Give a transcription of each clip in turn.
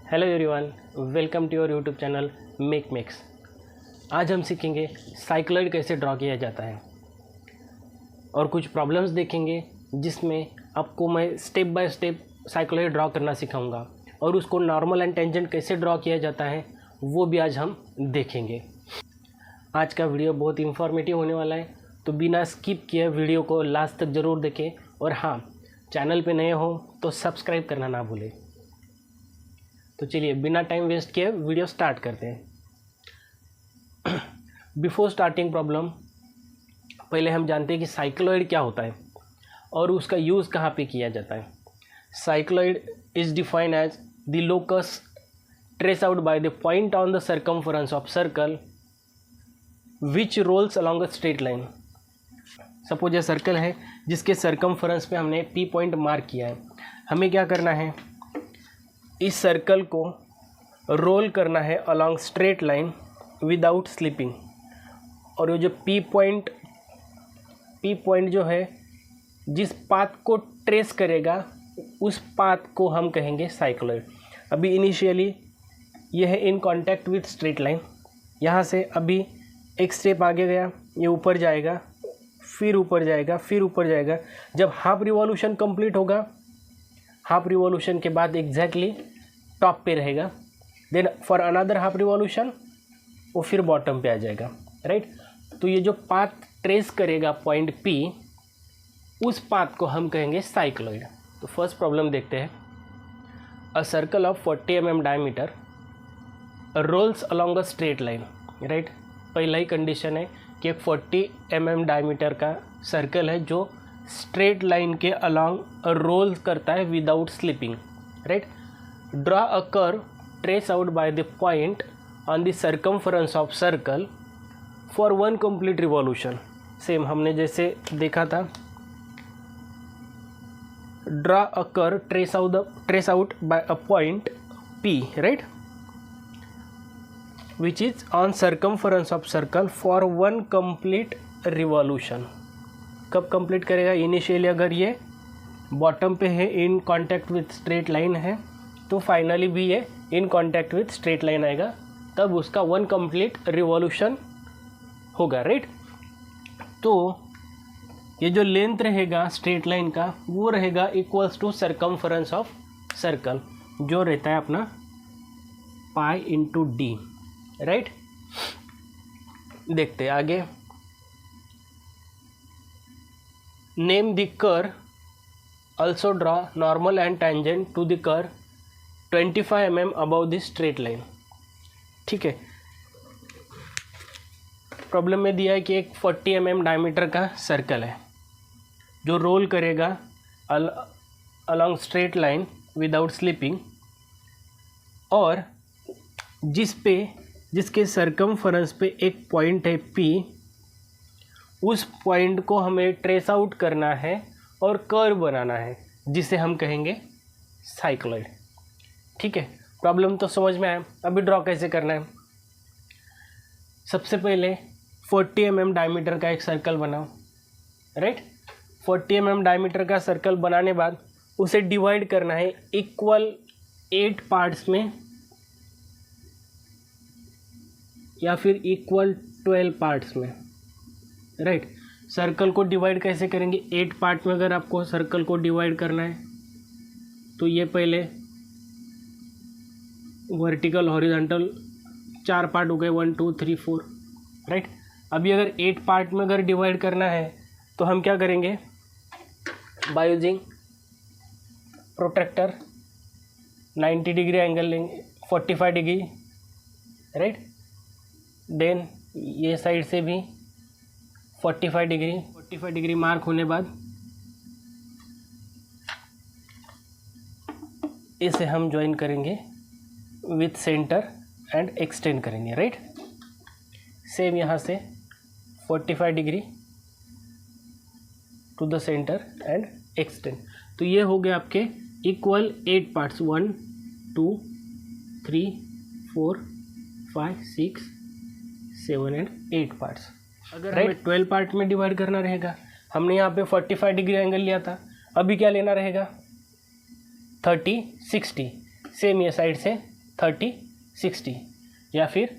Hello everyone, welcome to your YouTube channel make makes. आज हम सीखेंगे साइक्लॉइड कैसे ड्रॉ किया जाता है और कुछ प्रॉब्लम्स देखेंगे जिसमें आपको मैं step by step cycloid draw करना सिखाऊंगा और उसको नॉर्मल एंड टेंजेंट कैसे ड्रॉ किया जाता है वो भी आज हम देखेंगे। आज का वीडियो बहुत इंफॉर्मेटिव होने वाला है, तो बिना स्किप किए वीडियो को लास्ट तक ज़रूर देखें और हाँ, चैनल पे नए हो तो सब्सक्राइब करना ना भूलें। तो चलिए बिना टाइम वेस्ट किए वीडियो स्टार्ट करते हैं। बिफोर स्टार्टिंग प्रॉब्लम, पहले हम जानते हैं कि साइक्लॉइड क्या होता है और उसका यूज़ कहाँ पे किया जाता है। Cycloid is defined as the locus trace out by the point on the circumference of circle which rolls along a straight line. Suppose ये सर्कल है जिसके सर्कमफरेंस पे हमने पी पॉइंट मार्क किया है। हमें क्या करना है, इस सर्कल को रोल करना है along straight line without slipping. और ये जो पी पॉइंट जो है जिस पाथ को ट्रेस करेगा उस पाथ को हम कहेंगे साइक्लॉइड। अभी इनिशियली ये है in contact with straight line, यहाँ से अभी एक स्टेप आगे गया, ये ऊपर जाएगा, फिर ऊपर जाएगा, फिर ऊपर जाएगा। जब हाफ रिवॉल्यूशन कंप्लीट होगा, हाफ रिवॉल्यूशन के बाद एग्जैक्टली टॉप पे रहेगा, then for another half revolution वो फिर बॉटम पे आ जाएगा, राइट। तो ये जो पाथ ट्रेस करेगा पॉइंट पी, उस पाथ को हम कहेंगे साइक्लॉइड। तो फर्स्ट प्रॉब्लम देखते हैं। A circle of 40 mm diameter rolls along a straight line, right. पहला ही कंडीशन है कि एक 40 mm डायमीटर का सर्कल है जो स्ट्रेट लाइन के अलॉन्ग रोल करता है without slipping, right. Draw a curve trace out by the point on the circumference of circle for one complete revolution. Same हमने जैसे देखा था, draw a curve trace out by a point P, right, which is on circumference of circle for one complete revolution. कब complete करेगा? Initially अगर ये bottom पे है, in contact with straight line है, तो फाइनली भी ये इन कांटेक्ट विथ स्ट्रेट लाइन आएगा, तब उसका वन कंप्लीट रिवॉल्यूशन होगा, राइट। तो ये जो लेंथ रहेगा स्ट्रेट लाइन का वो रहेगा equals to circumference of circle, जो रहता है अपना पाई इंटू डी, राइट। देखते हैं आगे। Name the curve, also draw normal and tangent to the curve 25 mm above the straight line। ठीक है, प्रॉब्लम में दिया है कि एक 40 mm डायमीटर का सर्कल है जो रोल करेगा along straight line without slipping, और जिसके सर्कमफरेंस पे एक पॉइंट है पी, उस पॉइंट को हमें ट्रेस आउट करना है और कर्व बनाना है जिसे हम कहेंगे साइक्लॉइड। ठीक है, प्रॉब्लम तो समझ में आया। अभी ड्रॉ कैसे करना है। सबसे पहले 40 mm डायमीटर का एक सर्कल बनाओ, राइट। 40 mm डायमीटर का सर्कल बनाने बाद उसे डिवाइड करना है इक्वल 8 पार्ट्स में या फिर इक्वल 12 पार्ट्स में, राइट। सर्कल को डिवाइड कैसे करेंगे? 8 पार्ट में अगर आपको सर्कल को डिवाइड करना है तो ये पहले वर्टिकल हॉरिजॉन्टल 4 पार्ट हो गए, 1 2 3 4, राइट। अभी अगर 8 पार्ट में अगर डिवाइड करना है तो हम क्या करेंगे, by using protractor 90 degree angle लेंगे, 45 डिग्री, राइट। देन ये साइड से भी 45 डिग्री मार्क होने बाद इसे हम ज्वाइन करेंगे विथ सेंटर एंड एक्सटेंड करेंगे, राइट। सेम यहाँ से 45 degree to the center and extend. तो ये हो गए आपके इक्वल 8 पार्ट्स, 1 2 3 4 5 6 7 एंड 8 पार्ट्स। अगर हमें 12 पार्ट में डिवाइड करना रहेगा, हमने यहाँ पे 45 डिग्री एंगल लिया था, अभी क्या लेना रहेगा 30 60। सेम ये साइड से 30 60 या फिर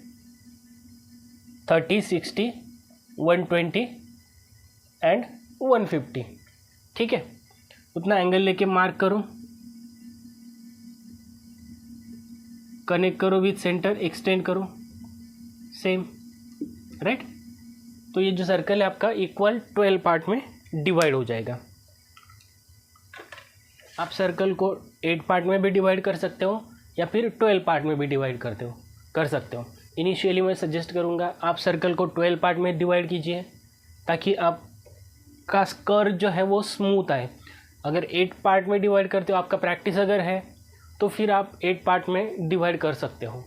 30 60 120 एंड 150। ठीक है, उतना एंगल लेके मार्क करो, कनेक्ट करो विथ सेंटर, एक्सटेंड करो सेम, राइट। तो ये जो सर्कल है आपका इक्वल 12 पार्ट में डिवाइड हो जाएगा। आप सर्कल को 8 पार्ट में भी डिवाइड कर सकते हो या फिर 12 पार्ट में भी डिवाइड कर सकते हो। इनिशियली मैं सजेस्ट करूँगा आप सर्कल को 12 पार्ट में डिवाइड कीजिए ताकि आपका कर्व जो है वो स्मूथ आए। अगर 8 पार्ट में डिवाइड करते हो, आपका प्रैक्टिस अगर है तो फिर आप 8 पार्ट में डिवाइड कर सकते हो।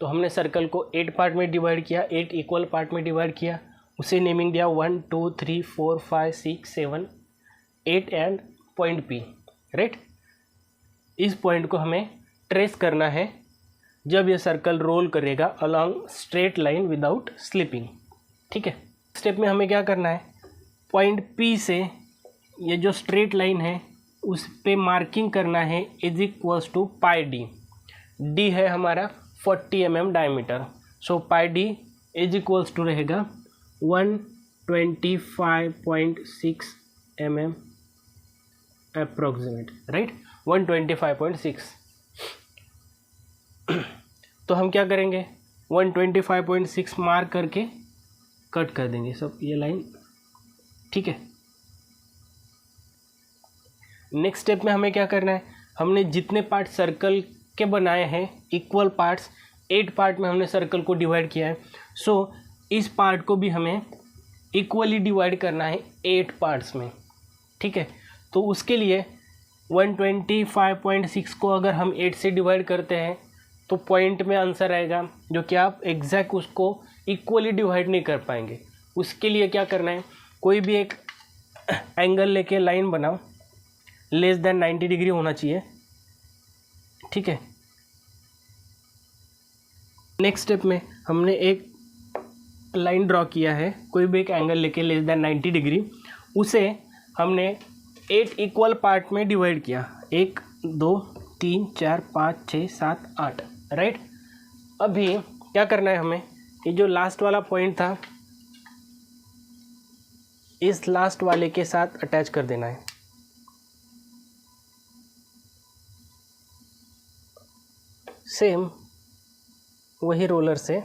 तो हमने सर्कल को 8 पार्ट में डिवाइड किया, 8 इक्वल पार्ट में डिवाइड किया, उसे नेमिंग दिया 1 2 3 4 5 6 7 8 एंड पॉइंट P, राइट। इस पॉइंट को हमें ट्रेस करना है जब ये सर्कल रोल करेगा along straight line without slipping. ठीक है, स्टेप में हमें क्या करना है, पॉइंट P से ये जो स्ट्रेट लाइन है उस पे मार्किंग करना है is equals to pi D. D है हमारा 40 mm diameter, so pi D is equals to रहेगा 125.6 mm अप्रोक्सीमेट, राइट, 125.6। तो हम क्या करेंगे, 125.6 मार्क करके कट कर देंगे सब ये लाइन। ठीक है, नेक्स्ट स्टेप में हमें क्या करना है, हमने जितने पार्ट सर्कल के बनाए हैं इक्वल पार्ट्स, 8 पार्ट में हमने सर्कल को डिवाइड किया है। सो इस पार्ट को भी हमें इक्वली डिवाइड करना है 8 पार्ट्स में। ठीक है, तो उसके लिए 125.6 को अगर हम 8 से डिवाइड करते हैं तो पॉइंट में आंसर आएगा, जो कि आप एग्जैक्ट उसको इक्वली डिवाइड नहीं कर पाएंगे। उसके लिए क्या करना है, कोई भी एक एंगल लेके लाइन बनाओ, लेस देन 90 डिग्री होना चाहिए। ठीक है, नेक्स्ट स्टेप में हमने एक लाइन ड्रॉ किया है, कोई भी एक एंगल लेके लेस देन 90 डिग्री, उसे हमने 8 इक्वल पार्ट में डिवाइड किया, 1 2 3 4 5 6 7 8, राइट। अभी क्या करना है हमें, ये जो लास्ट वाला पॉइंट था इस लास्ट वाले के साथ अटैच कर देना है। सेम वही रोलर से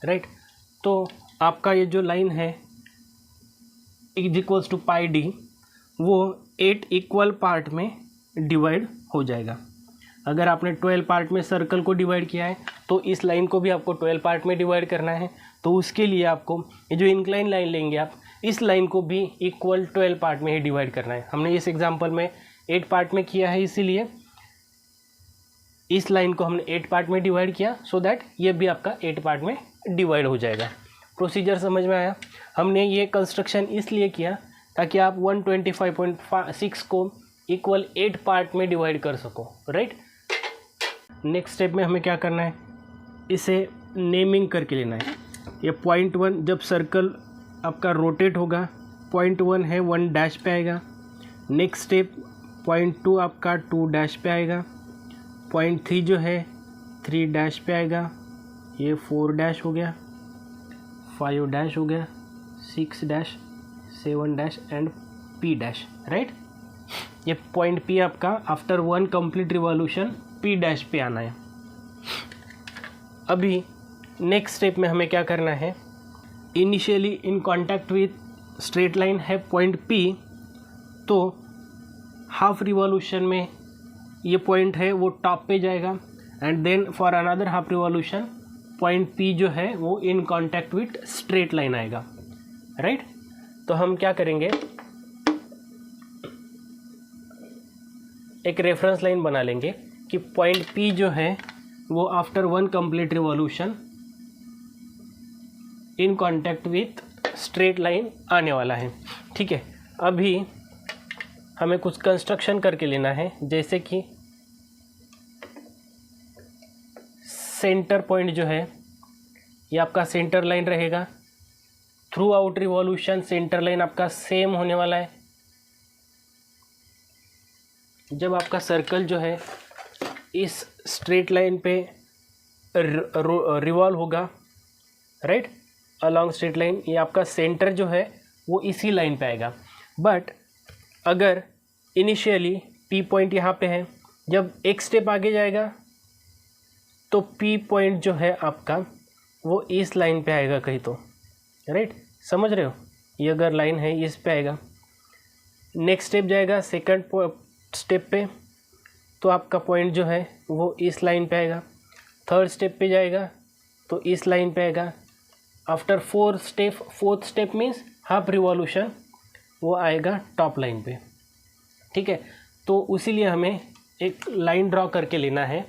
राइट। तो आपका ये जो लाइन है is equals to pi D, वो 8 इक्वल पार्ट में डिवाइड हो जाएगा। अगर आपने 12 पार्ट में सर्कल को डिवाइड किया है तो इस लाइन को भी आपको 12 पार्ट में डिवाइड करना है। तो उसके लिए आपको ये जो इंक्लाइन लाइन लेंगे आप, इस लाइन को भी इक्वल 12 पार्ट में ही डिवाइड करना है। हमने इस एग्जांपल में 8 पार्ट में किया है, इसीलिए इस लाइन को हमने 8 पार्ट में डिवाइड किया, सो दैट ये भी आपका 8 पार्ट में डिवाइड हो जाएगा। प्रोसीजर समझ में आया। हमने ये कंस्ट्रक्शन इसलिए किया ताकि आप 125.6 को इक्वल 8 पार्ट में डिवाइड कर सको, राइट। नेक्स्ट स्टेप में हमें क्या करना है, इसे नेमिंग करके लेना है। ये पॉइंट 1 जब सर्कल आपका रोटेट होगा, पॉइंट 1 है 1 डैश पे आएगा। नेक्स्ट स्टेप पॉइंट 2 आपका 2 डैश पे आएगा। पॉइंट 3 जो है 3 डैश पे आएगा। ये 4 डैश हो गया, 5 डैश हो गया, 6 dash, 7 dash and P dash, right. ये पॉइंट P आपका after 1 complete revolution P dash पे आना है। अभी नेक्स्ट स्टेप में हमें क्या करना है, initially in contact with straight line है पॉइंट P, तो हाफ रिवॉल्यूशन में ये पॉइंट है वो टॉप पे जाएगा and then for another half revolution point P जो है वो in contact with straight line आएगा, राइट। तो हम क्या करेंगे, एक रेफरेंस लाइन बना लेंगे कि पॉइंट P जो है वो after 1 complete revolution in contact with straight line आने वाला है। ठीक है, अभी हमें कुछ कंस्ट्रक्शन करके लेना है, जैसे कि सेंटर पॉइंट जो है ये आपका सेंटर लाइन रहेगा। Through out revolution centre line आपका सेम होने वाला है। जब आपका सर्कल जो है इस स्ट्रेट लाइन पे रिवॉल्व होगा, राइट, अलोंग स्ट्रेट लाइन, ये आपका सेंटर जो है वो इसी लाइन पे आएगा। बट अगर इनिशियली पी पॉइंट यहाँ पे है, जब एक स्टेप आगे जाएगा तो पी पॉइंट जो है आपका वो इस लाइन पे आएगा कहीं तो, राइट, समझ रहे हो, ये अगर लाइन है इस पे आएगा। नेक्स्ट स्टेप जाएगा सेकंड स्टेप पे तो आपका पॉइंट जो है वो इस लाइन पे आएगा। थर्ड स्टेप पे जाएगा तो इस लाइन पे आएगा। After fourth step means half revolution, वो आएगा टॉप लाइन पे। ठीक है, तो उसीलिए हमें एक लाइन ड्रॉ करके लेना है।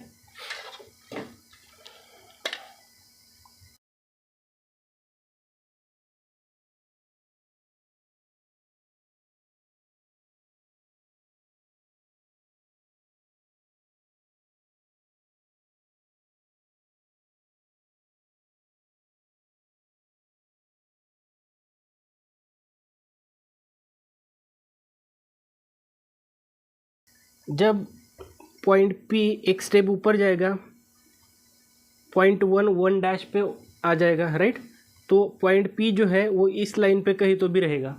जब पॉइंट P एक स्टेप ऊपर जाएगा, पॉइंट 1 डैश पे आ जाएगा, राइट, तो पॉइंट P जो है वो इस लाइन पे कहीं तो भी रहेगा।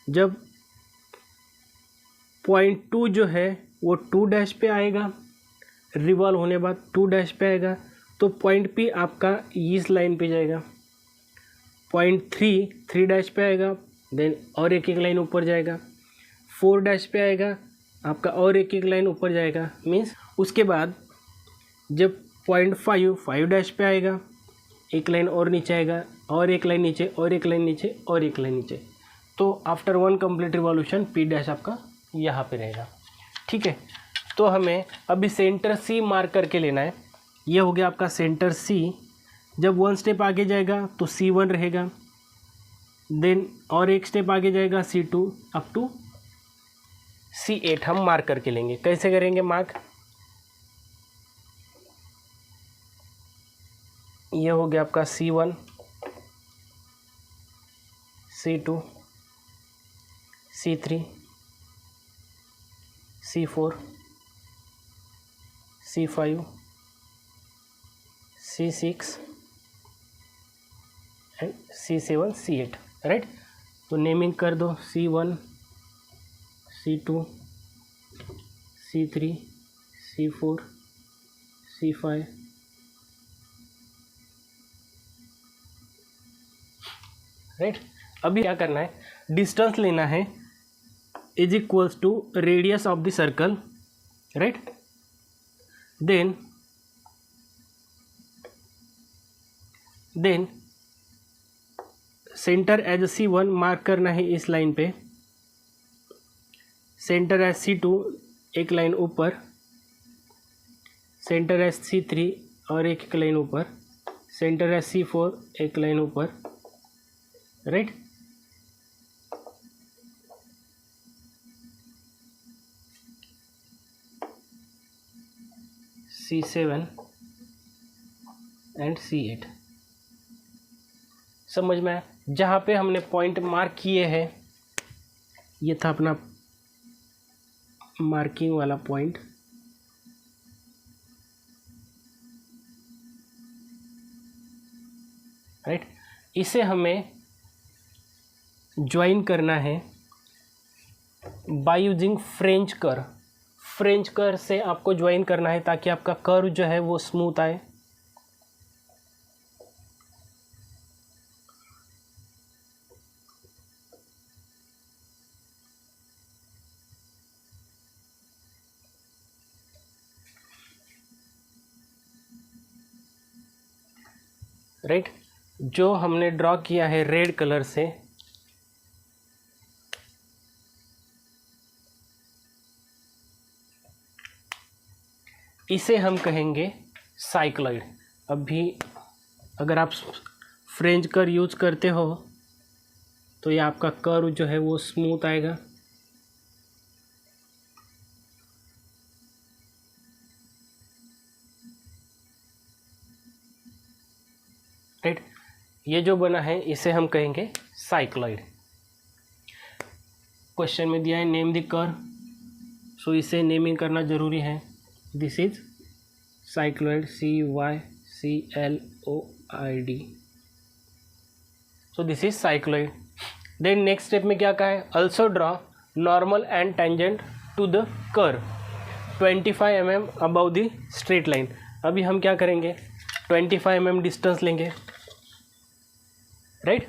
जब पॉइंट 2 जो है वो 2 डैश पे आएगा, रिवॉल्व होने बाद 2 डैश पे आएगा, तो पॉइंट P आपका इस लाइन पे जाएगा। पॉइंट 3 डैश पे आएगा, देन और एक लाइन ऊपर जाएगा। 4 डैश पे आएगा आपका, और एक लाइन ऊपर जाएगा। मीन्स उसके बाद जब पॉइंट 5 डैश पे आएगा, एक लाइन और नीचे आएगा, और एक लाइन नीचे, और एक लाइन नीचे, और एक लाइन नीचे। तो after 1 complete revolution P dash आपका यहाँ पे रहेगा। ठीक है, तो हमें अभी सेंटर C मार्क करके लेना है। ये हो गया आपका सेंटर C। जब 1 स्टेप आगे जाएगा तो C1 रहेगा, देन और एक स्टेप आगे जाएगा C2 अप टू C8 हम मार्क करके लेंगे। कैसे करेंगे मार्क? ये हो गया आपका C1, C2, C3, C4, C5, C6 and C7, C8, right. तो नेमिंग कर दो, C1, C2, C3, C4, C5, right. अभी क्या करना है, डिस्टेंस लेना है is equals to radius of the circle, right. Then center as C1 mark करना है इस लाइन पे, सेंटर एज C2 एक लाइन ऊपर, सेंटर एज C3 और एक लाइन ऊपर, सेंटर एज C4 एक लाइन ऊपर, राइट। C7 एंड C8 समझ में आया? जहाँ पे हमने पॉइंट मार्क किए हैं, ये था अपना मार्किंग वाला पॉइंट, राइट। इसे हमें ज्वाइन करना है by using French curve. French curve से आपको ज्वाइन करना है ताकि आपका कर्व जो है वो स्मूथ आए। राइट, जो हमने ड्रॉ किया है रेड कलर से, इसे हम कहेंगे साइक्लॉइड। अभी अगर आप फ्रेंच कर्व यूज करते हो तो ये आपका कर्व जो है वो स्मूथ आएगा। राइट, ये जो बना है इसे हम कहेंगे साइक्लॉइड। क्वेश्चन में दिया है नेम द कर्व, सो इसे नेमिंग करना जरूरी है। This is cycloid, CYCLOID। So this is cycloid. Then next step में क्या कहा है, also draw normal and tangent to the curve 25 mm above the straight line. अभी हम क्या करेंगे, 25 mm डिस्टेंस लेंगे। राइट,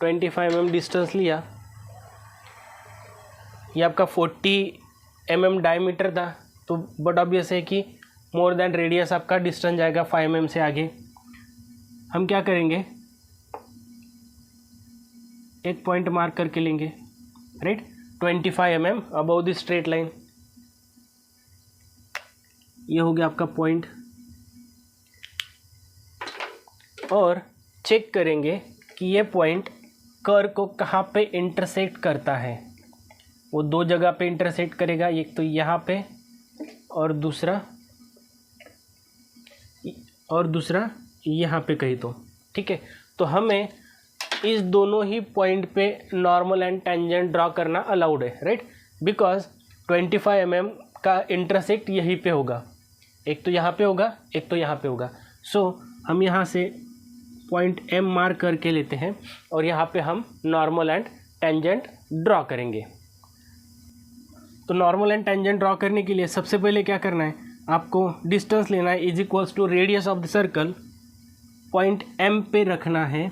25 mm डिस्टेंस लिया। ये आपका 40 mm डायमीटर था, तो बट ऑब्वियस है कि मोर देन रेडियस आपका डिस्टेंस जाएगा 5 mm से आगे। हम क्या करेंगे, एक पॉइंट मार्क करके लेंगे। Right, 25 mm above the straight line, ये हो गया आपका पॉइंट। और चेक करेंगे कि ये पॉइंट कर्व को कहाँ पे इंटरसेक्ट करता है। वो दो जगह पे इंटरसेक्ट करेगा, एक तो यहाँ पे और दूसरा यहाँ पे कहीं तो। ठीक है, तो हमें इस दोनों ही पॉइंट पे नॉर्मल एंड टेंजेंट ड्रॉ करना अलाउड है। राइट, बिकॉज 25 mm का इंटरसेक्ट यहीं पे होगा, एक तो यहाँ पे होगा, एक तो यहाँ पे होगा। सो हम यहाँ से पॉइंट M मार्क करके लेते हैं और यहाँ पे हम नॉर्मल एंड टेंजेंट ड्रॉ करेंगे। तो नॉर्मल एंड टेंजेंट ड्रॉ करने के लिए सबसे पहले क्या करना है, आपको डिस्टेंस लेना है is equals to radius of the circle. Point M पे रखना है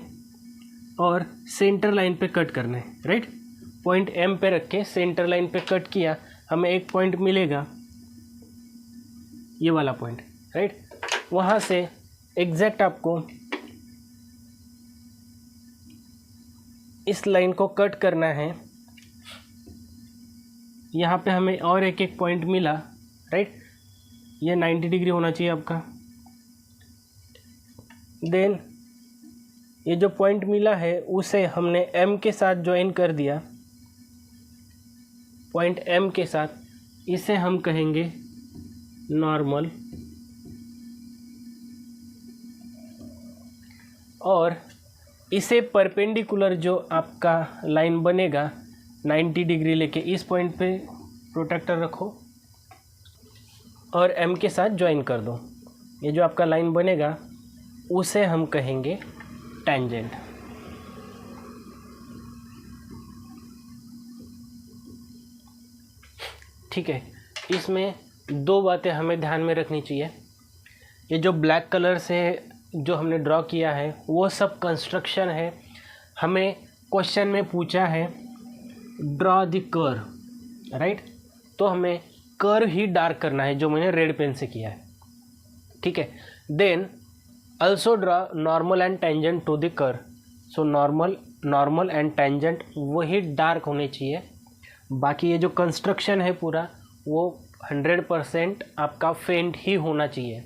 और सेंटर लाइन पे कट करना है। राइट, पॉइंट M पे रख के सेंटर लाइन पे कट किया, हमें एक पॉइंट मिलेगा, ये वाला पॉइंट। राइट, वहाँ से एग्जैक्ट आपको इस लाइन को कट करना है। यहाँ पे हमें और एक एक पॉइंट मिला। राइट, ये 90 डिग्री होना चाहिए आपका। देन ये जो पॉइंट मिला है उसे हमने M के साथ ज्वाइन कर दिया, पॉइंट M के साथ। इसे हम कहेंगे नॉर्मल, और इसे परपेंडिकुलर जो आपका लाइन बनेगा 90 डिग्री लेके इस पॉइंट पे प्रोट्रैक्टर रखो और M के साथ ज्वाइन कर दो। ये जो आपका लाइन बनेगा उसे हम कहेंगे टेंजेंट। ठीक है, इसमें दो बातें हमें ध्यान में रखनी चाहिए। ये जो ब्लैक कलर से जो हमने ड्रॉ किया है वो सब कंस्ट्रक्शन है। हमें क्वेश्चन में पूछा है ड्रॉ द कर्व। राइट, तो हमें कर्व ही डार्क करना है जो मैंने रेड पेन से किया है। ठीक है, then also draw normal and tangent to the curve। So normal and tangent वही डार्क होने चाहिए, बाकी ये जो कंस्ट्रक्शन है पूरा वो 100% आपका फेंट ही होना चाहिए।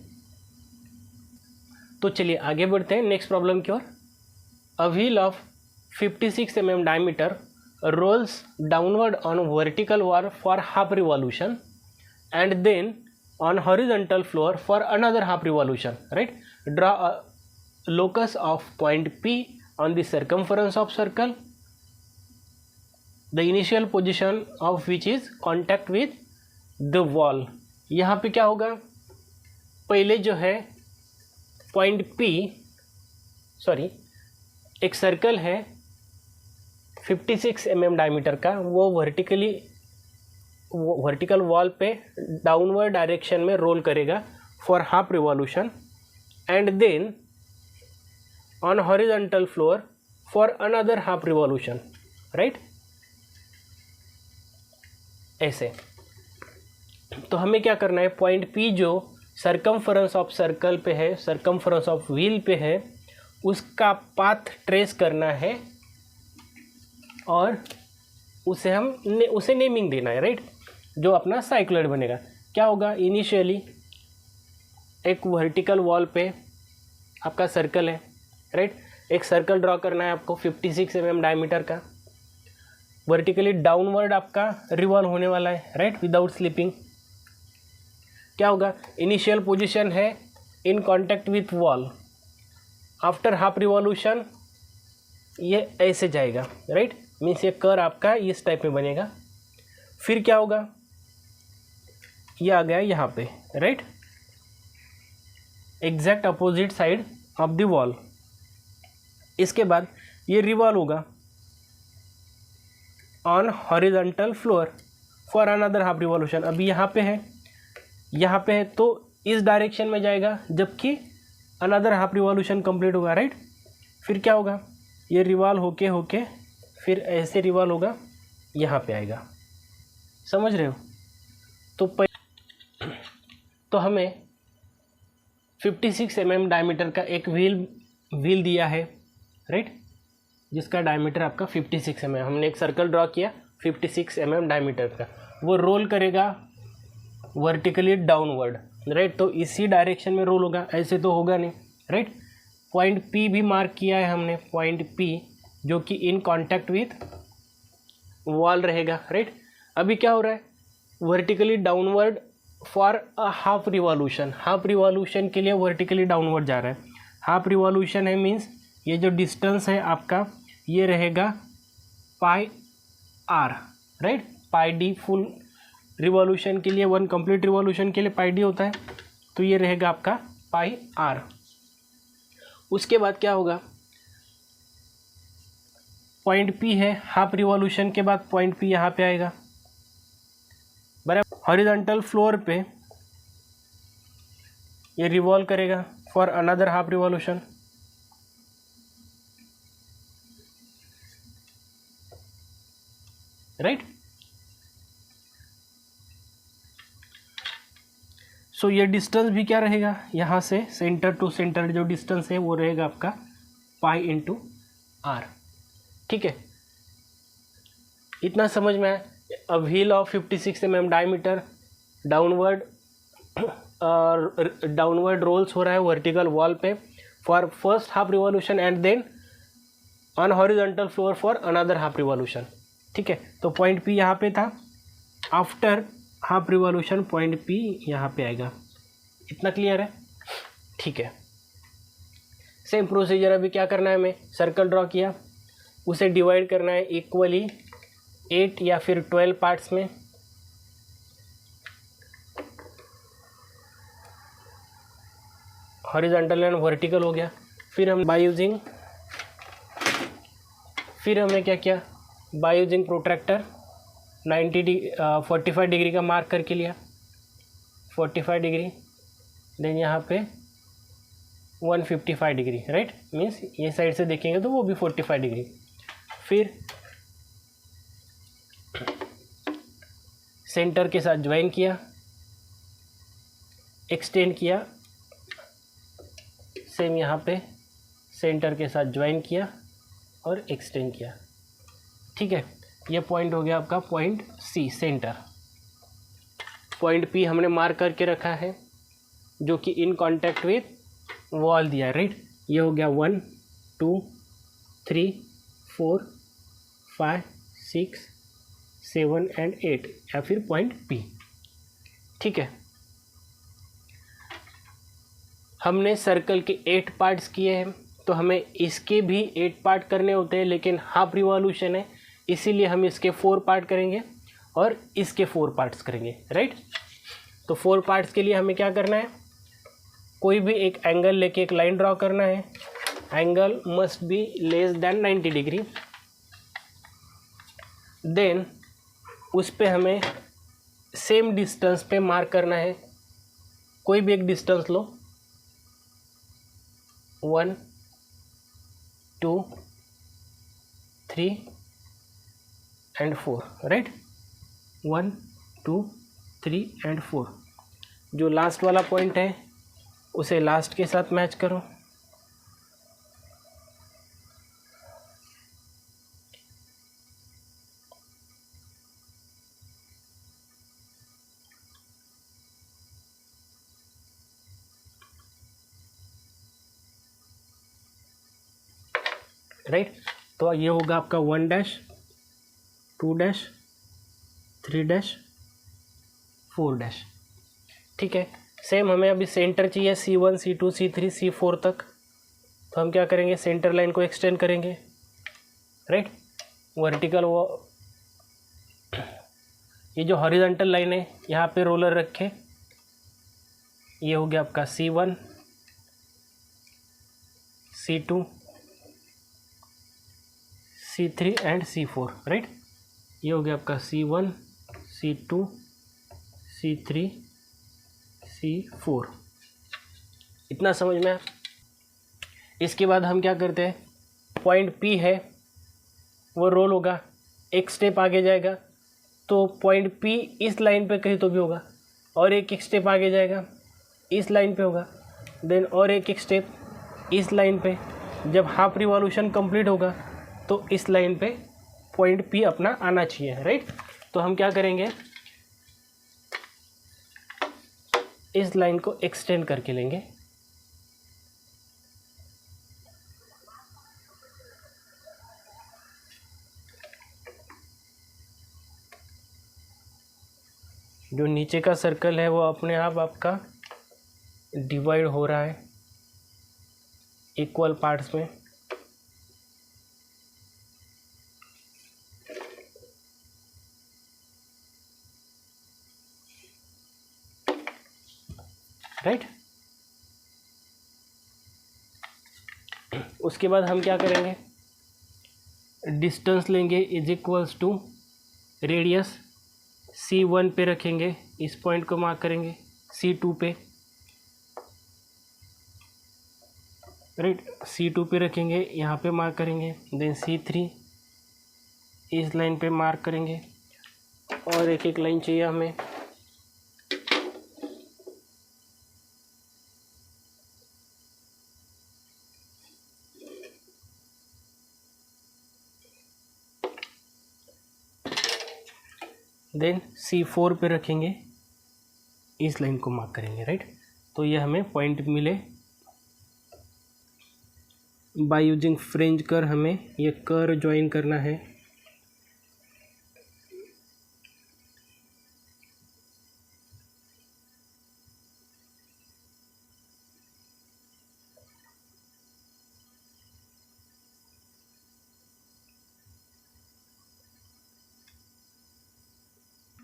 तो चलिए आगे बढ़ते हैं नेक्स्ट प्रॉब्लम की ओर। A wheel of 56 mm diameter rolls downward on vertical wall for half revolution and then on horizontal floor for another half revolution. Right, draw a locus of point P on the circumference of circle, the initial position of which is contact with the wall। यहाँ पे क्या होगा, पहले जो है point P, sorry एक circle है 56 mm diameter का, वो वर्टिकल वॉल पे डाउनवर्ड डायरेक्शन में रोल करेगा for half revolution and then on horizontal floor for another half revolution. Right, ऐसे। तो हमें क्या करना है, पॉइंट P जो सरकमफरेंस ऑफ सर्कल पे है, सरकमफरेंस ऑफ व्हील पे है, उसका पाथ ट्रेस करना है और उसे नेमिंग देना है। राइट, जो अपना साइक्लॉइड बनेगा। क्या होगा, इनिशियली एक वर्टिकल वॉल पे आपका सर्कल है। राइट, एक सर्कल ड्रॉ करना है आपको 56 mm डायमीटर का। वर्टिकली डाउनवर्ड आपका रिवॉल्व होने वाला है, राइट, विदाउट स्लिपिंग। क्या होगा, इनिशियल पोजीशन है in contact with wall, after half revolution ये ऐसे जाएगा, राइट, मीन्स ये कर आपका इस टाइप में बनेगा। फिर क्या होगा, ये आ गया यहाँ पे, right, exact opposite side of the wall. इसके बाद ये रिवॉल्व होगा on horizontal floor for another half revolution. अभी यहाँ पे है, यहाँ पे है तो इस डायरेक्शन में जाएगा, जबकि अनदर हाफ रिवॉल्यूशन कंप्लीट होगा, राइट। फिर क्या होगा, ये रिवॉल्व होके फिर ऐसे रिवॉल्व होगा, यहाँ पे आएगा, समझ रहे हो। तो हमें 56 mm डायमीटर का एक व्हील दिया है, राइट, जिसका डायमीटर आपका 56 mm। हमने एक सर्कल ड्रॉ किया 56 mm डायमीटर का, वो रोल करेगा वर्टिकली डाउनवर्ड, राइट, तो इसी डायरेक्शन में रोल होगा, ऐसे तो होगा नहीं, राइट। पॉइंट P भी मार्क किया है हमने, पॉइंट P जो कि इन कांटेक्ट विथ वॉल रहेगा, राइट। अभी क्या हो रहा है, vertically downward for a half revolution, half revolution के लिए वर्टिकली डाउनवर्ड जा रहा है। हाफ रिवॉल्यूशन है मीन्स ये जो डिस्टेंस है आपका ये रहेगा pi r, right, pi d. Full revolution के लिए, वन कंप्लीट रिवॉल्यूशन के लिए पाई डी होता है, तो ये रहेगा आपका पाई आर। उसके बाद क्या होगा, पॉइंट P है, हाफ रिवॉल्यूशन के बाद पॉइंट P यहाँ पे आएगा, बराबर। हॉरिजॉन्टल फ्लोर पे ये रिवॉल्व करेगा for another half revolution, right. So ये डिस्टेंस भी क्या रहेगा, यहाँ से सेंटर टू सेंटर जो डिस्टेंस है वो रहेगा आपका पाई इंटू आर, ठीक है। इतना समझ में आया। A wheel of 56 mm diameter downward rolls हो रहा है वर्टिकल वॉल पे for first half revolution and then on horizontal floor for another half revolution, ठीक है। तो पॉइंट P यहाँ पे था, after half revolution point P यहाँ पे आएगा। इतना क्लियर है, ठीक है। सेम प्रोसीजर अभी क्या करना है, हमें सर्कल ड्रॉ किया, उसे डिवाइड करना है इक्वली 8 या फिर 12 पार्ट्स में। हॉरिजॉन्टल एंड वर्टिकल हो गया। फिर हम फिर हमने क्या किया, बाय यूजिंग प्रोट्रैक्टर 45 डिग्री का मार्क करके लिया, 45 डिग्री, देन यहाँ पे 155 डिग्री, राइट, मीन्स ये साइड से देखेंगे तो वो भी 45 डिग्री। फिर सेंटर के साथ ज्वाइन किया, एक्सटेंड किया, सेम यहाँ पे सेंटर के साथ ज्वाइन किया और एक्सटेंड किया, ठीक है। ये पॉइंट हो गया आपका point C, centre. Point P हमने मार्क करके रखा है जो कि इन कांटेक्ट विथ वॉल दिया है, राइट। ये हो गया 1 2 3 4 5 6 7 एंड 8 या फिर पॉइंट P, ठीक है। हमने सर्कल के 8 पार्ट्स किए हैं, तो हमें इसके भी 8 पार्ट करने होते हैं, लेकिन हाफ रिवॉल्यूशन है इसीलिए हम इसके 4 पार्ट करेंगे और इसके 4 पार्ट्स करेंगे, राइट। तो 4 पार्ट्स के लिए हमें क्या करना है, कोई भी एक एंगल लेके एक लाइन ड्रॉ करना है। Angle must be less than 90 degree. Then उस पे हमें सेम डिस्टेंस पे मार्क करना है, कोई भी एक distance low, 1 2 3 and 4, right, 1 2 3 and 4। जो लास्ट वाला पॉइंट है उसे लास्ट के साथ मैच करो, राइट। तो ये होगा आपका 1 डैश, 2 डैश 3 डैश 4 डैश। ठीक है, सेम हमें अभी सेंटर चाहिए C1 C2 C3 C4 तक, तो हम क्या करेंगे, सेंटर लाइन को एक्सटेंड करेंगे, राइट। वर्टिकल वो ये जो हॉरिजॉन्टल लाइन है यहाँ पे रोलर रखे, ये हो गया आपका C1 C2 C3 and C4, right. ये हो गया आपका C1 C2 C3 C4, इतना समझ में आया। इसके बाद हम क्या करते हैं, पॉइंट P है वो रोल होगा, एक स्टेप आगे जाएगा, तो पॉइंट P इस लाइन पे कहीं तो भी होगा, और एक स्टेप आगे जाएगा इस लाइन पे होगा, देन और एक स्टेप इस लाइन पे। जब हाफ रिवॉल्यूशन कंप्लीट होगा तो इस लाइन पे पॉइंट P अपना आना चाहिए, राइट। तो हम क्या करेंगे, इस लाइन को एक्सटेंड करके लेंगे, जो नीचे का सर्कल है वो अपने आप आपका डिवाइड हो रहा है इक्वल पार्ट्स में, राइट। उसके बाद हम क्या करेंगे, डिस्टेंस लेंगे is equals to radius, C1 पे रखेंगे, इस पॉइंट को मार्क करेंगे, C2 पे, राइट, C2 पे रखेंगे, यहाँ पे मार्क करेंगे, देन C3 इस लाइन पे मार्क करेंगे, और एक एक लाइन चाहिए हमें, देन C4 पे रखेंगे, इस लाइन को मार्क करेंगे, राइट। तो ये हमें पॉइंट मिले। बाय यूजिंग फ्रिंज कर हमें ये कर ज्वाइन करना है,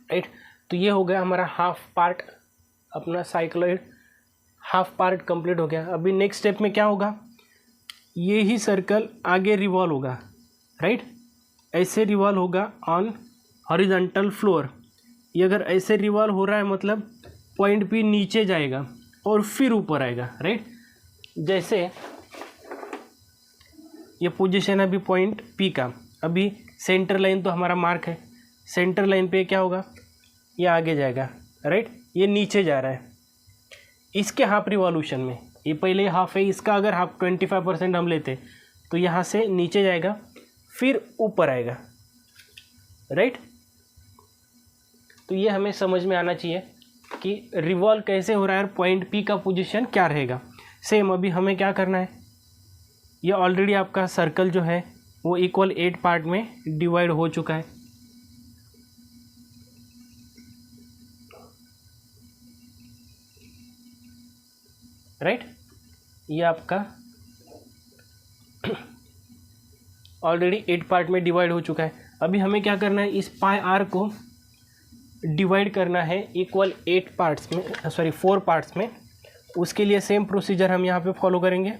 राइट। तो ये हो गया हमारा हाफ पार्ट, अपना साइक्लॉइड हाफ पार्ट कंप्लीट हो गया। अभी नेक्स्ट स्टेप में क्या होगा, ये ही सर्कल आगे रिवॉल्व होगा, राइट, ऐसे रिवॉल्व होगा ऑन हॉरिजॉन्टल फ्लोर। ये अगर ऐसे रिवॉल्व हो रहा है मतलब पॉइंट P नीचे जाएगा और फिर ऊपर आएगा, राइट। जैसे ये पोजीशन है अभी पॉइंट P का, अभी सेंटर लाइन तो हमारा मार्क है, सेंटर लाइन पे क्या होगा, ये आगे जाएगा, राइट, ये नीचे जा रहा है इसके हाफ रिवॉल्यूशन में। ये पहले हाफ है, इसका अगर हाफ 25% हम लेते तो यहाँ से नीचे जाएगा फिर ऊपर आएगा, राइट। तो ये हमें समझ में आना चाहिए कि रिवॉल्व कैसे हो रहा है और पॉइंट P का पोजीशन क्या रहेगा। सेम अभी हमें क्या करना है, ये ऑलरेडी आपका सर्कल जो है वो इक्वल 8 पार्ट में डिवाइड हो चुका है, राइट। ये आपका ऑलरेडी 8 पार्ट में डिवाइड हो चुका है। अभी हमें क्या करना है, इस पाई आर को डिवाइड करना है इक्वल 8 पार्ट्स में, सॉरी 4 पार्ट्स में। उसके लिए सेम प्रोसीजर हम यहाँ पे फॉलो करेंगे।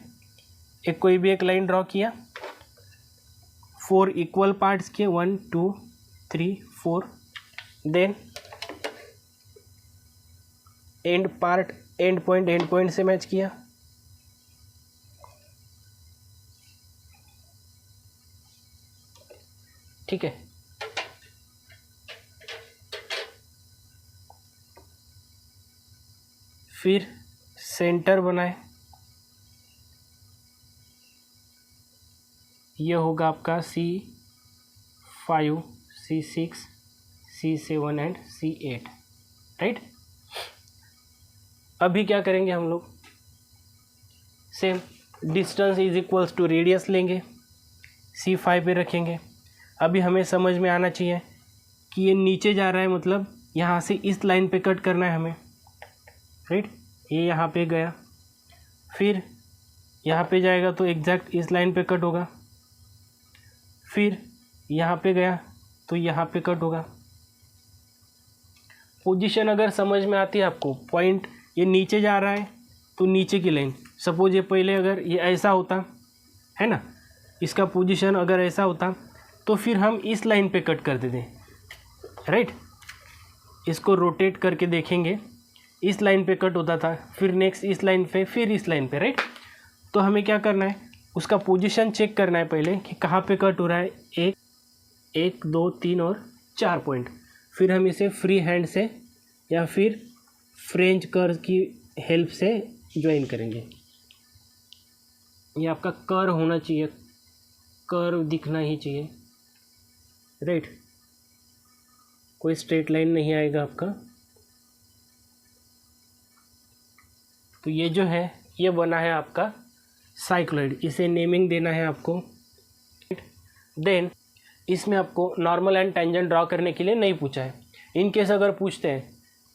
एक कोई भी एक लाइन ड्रॉ किया, 4 इक्वल पार्ट्स किए, 1 2 3 4, then end part end point से मैच किया, ठीक है। फिर सेंटर बनाए, ये होगा आपका C5 C6 C7 and C8, right. अभी क्या करेंगे हम लोग, same distance is equals to radius लेंगे, C5 पे रखेंगे। अभी हमें समझ में आना चाहिए कि ये नीचे जा रहा है, मतलब यहाँ से इस लाइन पे कट करना है हमें, राइट। ये यहाँ पे गया, फिर यहाँ पे जाएगा तो एग्जैक्ट इस लाइन पे कट होगा, फिर यहाँ पे गया तो यहाँ पे कट होगा। पोजीशन अगर समझ में आती है आपको, पॉइंट ये नीचे जा रहा है तो नीचे की लाइन, सपोज ये पहले अगर ये ऐसा होता है ना, इसका पोजीशन अगर ऐसा होता तो फिर हम इस लाइन पे कट कर देते, राइट। इसको रोटेट करके देखेंगे, इस लाइन पे कट होता था, फिर नेक्स्ट इस लाइन पे, फिर इस लाइन पे, राइट। तो हमें क्या करना है, उसका पोजीशन चेक करना है पहले कि कहाँ पे कट हो रहा है। एक 2 3 और 4 पॉइंट। फिर हम इसे फ्री हैंड से या फिर फ्रेंच कर्व की हेल्प से ज्वाइन करेंगे। ये आपका कर्व होना चाहिए, कर्व दिखना ही चाहिए, राइट। कोई स्ट्रेट लाइन नहीं आएगा आपका। तो ये जो है ये बना है आपका साइक्लॉइड, इसे नेमिंग देना है आपको। देन इसमें आपको नॉर्मल एंड टेंजेंट ड्रॉ करने के लिए नहीं पूछा है। इन केस अगर पूछते हैं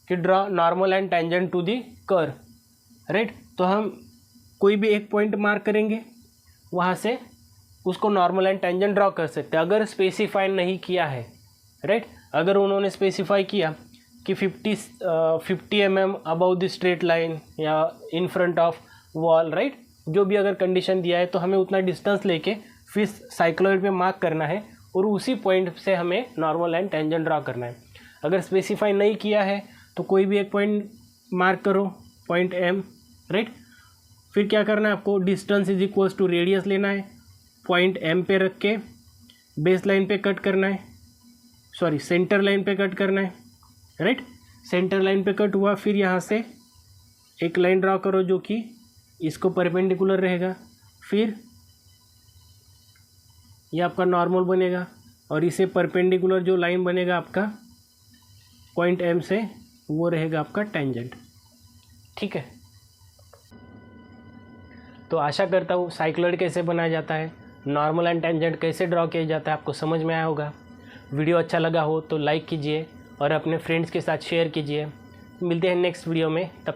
कि draw normal and tangent to the curve, right, तो हम कोई भी एक पॉइंट मार्क करेंगे, वहाँ से उसको नॉर्मल एंड टेंजेंट ड्रॉ कर सकते हैं अगर स्पेसिफाई नहीं किया है, राइट। अगर उन्होंने स्पेसिफाई किया कि 50 mm about the straight line या in front of wall, right, जो भी अगर कंडीशन दिया है तो हमें उतना डिस्टेंस लेके फिर साइक्लॉइड पे मार्क करना है और उसी पॉइंट से हमें नॉर्मल एंड टेंजेंट ड्रॉ करना है। अगर स्पेसिफाई नहीं किया है तो कोई भी एक पॉइंट मार्क करो, पॉइंट M, राइट। फिर क्या करना है आपको, distance is equals to radius लेना है, पॉइंट M पे रख के बेस लाइन पे कट करना है, सॉरी सेंटर लाइन पे कट करना है, राइट। सेंटर लाइन पे कट हुआ, फिर यहाँ से एक लाइन ड्रॉ करो जो कि इसको परपेंडिकुलर रहेगा, फिर ये आपका नॉर्मल बनेगा और इसे परपेंडिकुलर जो लाइन बनेगा आपका पॉइंट M से, वो रहेगा आपका टेंजेंट, ठीक है। तो आशा करता हूँ साइक्लॉइड कैसे बनाया जाता है, नॉर्मल एंड टेंजेंट कैसे ड्रॉ किया जाता है आपको समझ में आया होगा। वीडियो अच्छा लगा हो तो लाइक कीजिए और अपने फ्रेंड्स के साथ शेयर कीजिए। मिलते हैं नेक्स्ट वीडियो में, तब